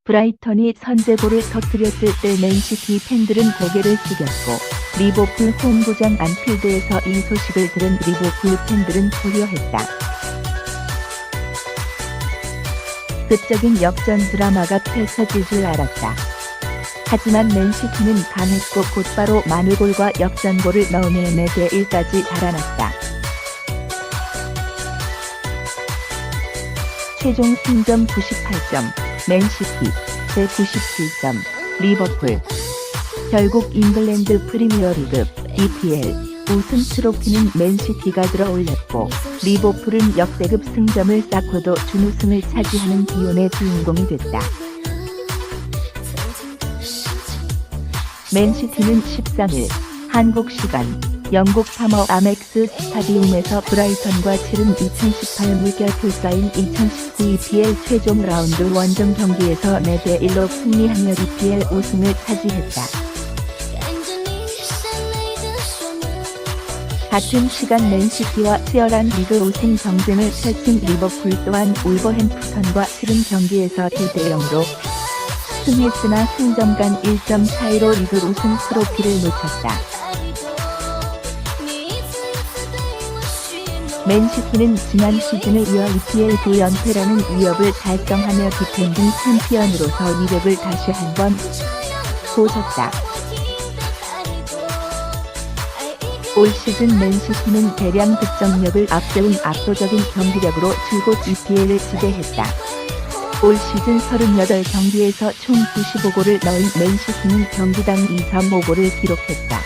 브라이턴이 선제골을 터뜨렸을 때 맨시티 팬들은 고개를 숙였고 리버풀 홈구장 안필드에서 이 소식을 들은 리버풀 팬들은 토요했다. 극적인 역전 드라마가 펼쳐질 줄 알았다. 하지만 맨시티는 강했고 곧바로 만회골과 역전골을 넣으며 4대1까지 달아났다. 최종 승점 98점, 맨시티, 197점, 리버풀. 결국 잉글랜드 프리미어리그, EPL, 우승 트로피는 맨시티가 들어올렸고 리버풀은 역대급 승점을 쌓고도 준우승을 차지하는 기원의 주인공이 됐다. 맨시티는 13일 한국 시간 영국 파머 아멕스 스타디움에서 브라이턴과 치른 2018 물결표 쌓인 2019 EPL 최종 라운드 원정 경기에서 4대1로 승리하며 EPL 우승을 차지했다. 같은 시간 맨시티와 치열한 리그 우승 경쟁을 펼친 리버풀 또한 울버햄프턴과 치른 경기에서 2대0로 승했으나 승점 간 1점 차이로 리그 우승 트로피를 놓쳤다. 맨시티는 지난 시즌에 이어 EPL 2연패라는 위협을 달성하며 디펜딩 챔피언으로서 위력을 다시 한번 보셨다. 올 시즌 맨시티는 대량 득점력을 앞세운 압도적인 경기력으로 줄곧 EPL을 지배했다. 올 시즌 38경기에서 총 95골을 넣은 맨시티는 경기당 2.5골을 기록했다.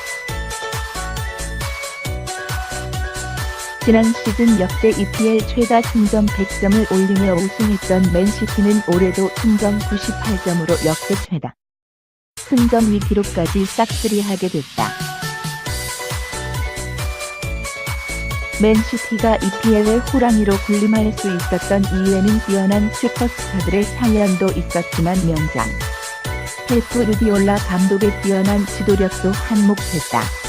지난 시즌 역대 EPL 최다 승점 100점을 올리며 우승했던 맨시티는 올해도 승점 98점으로 역대 최다 승점 위 기록까지 싹쓸이하게 됐다. 맨시티가 EPL의 호랑이로 군림할 수 있었던 이유에는 뛰어난 슈퍼스타들의 상연도 있었지만 명장 페프 루디올라 감독의 뛰어난 지도력도 한몫했다.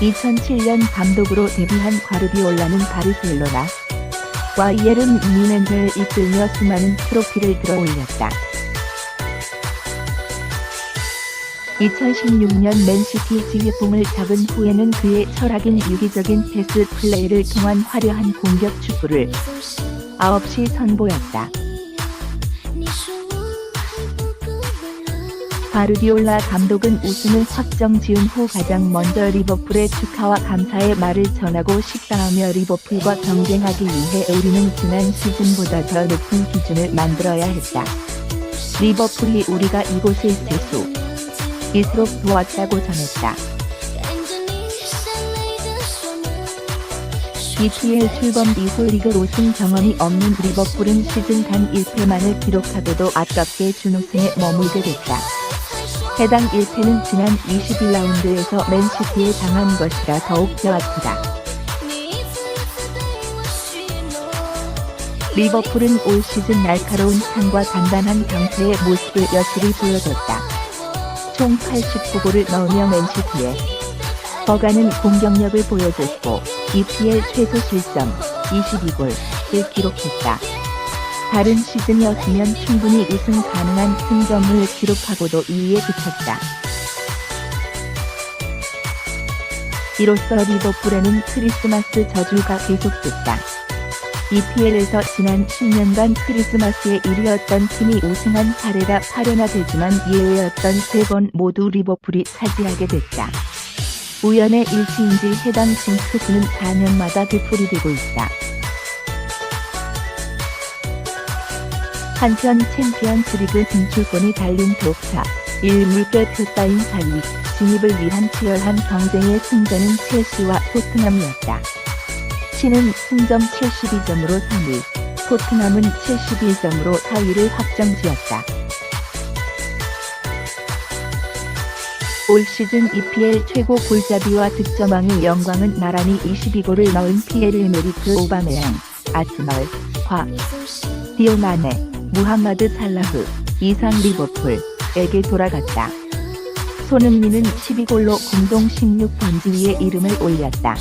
2007년 감독으로 데뷔한 과르디올라는 바르셀로나, 바이에른 뮌헨을 이끌며 수많은 트로피를 들어올렸다. 2016년 맨시티 지휘봉을 잡은 후에는 그의 철학인 유기적인 패스 플레이를 통한 화려한 공격 축구를 9시 선보였다. 과르디올라 감독은 우승을 확정 지은 후 가장 먼저 리버풀의 축하와 감사의 말을 전하고 싶다하며 리버풀과 경쟁하기 위해 우리는 지난 시즌보다 더 높은 기준을 만들어야 했다. 리버풀이 우리가 이곳에 있을 수 있도록 도왔다고 전했다. EPL 출범 이후 리그 우승 경험이 없는 리버풀은 시즌 단 1패만을 기록하고도 아깝게 준우승에 머물게 됐다. 해당 1패는 지난 21라운드에서 맨시티에 당한 것이라 더욱 뼈아프다. 리버풀은 올 시즌 날카로운 창과 단단한 강체의 모습을 여실히 보여줬다. 총 89골을 넣으며 맨시티에 버가는 공격력을 보여줬고 EPL 최소 실점 22골을 기록했다. 다른 시즌이었으면 충분히 우승 가능한 승점을 기록하고도 2위에 그쳤다. 이로써 리버풀에는 크리스마스 저주가 계속됐다. EPL에서 지난 10년간 크리스마스에 1위였던 팀이 우승한 사례가 8회나 되지만 예외였던 3번 모두 리버풀이 차지하게 됐다. 우연의 일치인지 해당 징크스는 4년마다 되풀이되고 있다. 한편 챔피언스리그 진출권이 달린 톱4 물결표 따인 4위 진입을 위한 치열한 경쟁의 승자는 첼시와 토트넘이었다. 시는 승점 72점으로 3위, 토트넘은 71점으로 4위를 확정지었다. 올 시즌 EPL 최고 골잡이와 득점왕의 영광은 나란히 22골을 넣은 피에르-에메리크 오바메양, 아스널, 디오 마네, 무함마드 살라흐, 이상 리버풀에게 돌아갔다. 손흥민은 12골로 공동 16번지 위에 이름을 올렸다.